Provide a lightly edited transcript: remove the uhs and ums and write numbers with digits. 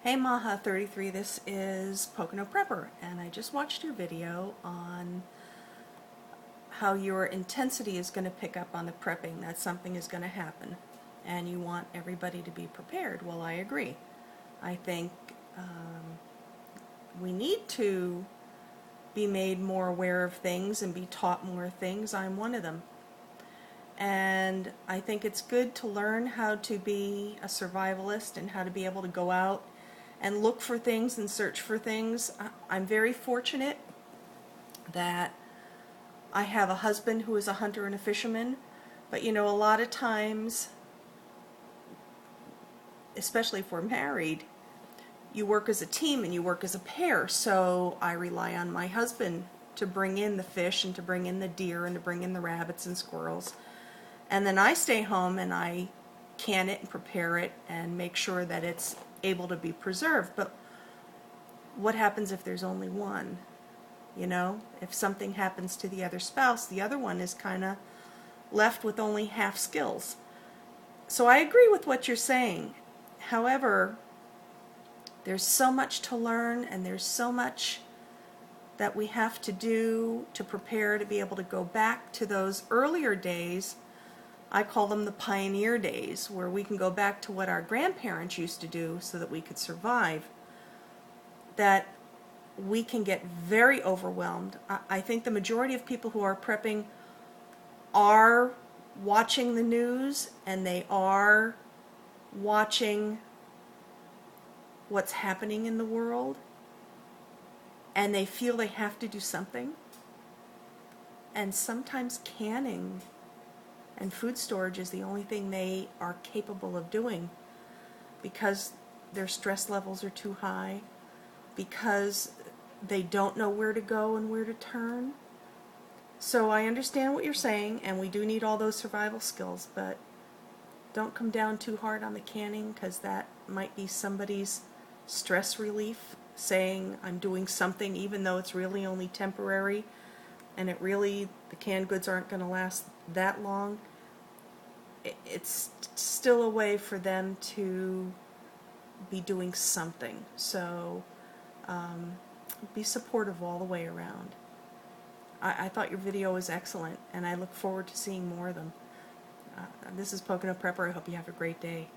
Hey Maha33, this is Pocono Prepper, and I just watched your video on how your intensity is going to pick up on the prepping, that something is going to happen, and you want everybody to be prepared. Well, I agree. I think we need to be made more aware of things and be taught more things. I'm one of them. And I think it's good to learn how to be a survivalist and how to be able to go out and look for things and search for things. I'm very fortunate that I have a husband who is a hunter and a fisherman, but you know, a lot of times, especially if we're married, you work as a team and you work as a pair, so I rely on my husband to bring in the fish and to bring in the deer and to bring in the rabbits and squirrels. And then I stay home and I can it and prepare it and make sure that it's able to be preserved. But what happens if there's only one? You know, if something happens to the other spouse, the other one is kind of left with only half skills. So I agree with what you're saying. However, there's so much to learn and there's so much that we have to do to prepare to be able to go back to those earlier days. I call them the pioneer days, where we can go back to what our grandparents used to do so that we could survive, that we can get very overwhelmed. I think the majority of people who are prepping are watching the news and they are watching what's happening in the world, and they feel they have to do something. And sometimes canning and food storage is the only thing they are capable of doing, because their stress levels are too high, because they don't know where to go and where to turn. So I understand what you're saying, and we do need all those survival skills, but don't come down too hard on the canning, because that might be somebody's stress relief, saying I'm doing something even though it's really only temporary and the canned goods aren't going to last that long. It's still a way for them to be doing something. So be supportive all the way around. I thought your video was excellent, and I look forward to seeing more of them. This is Pocono Prepper. I hope you have a great day.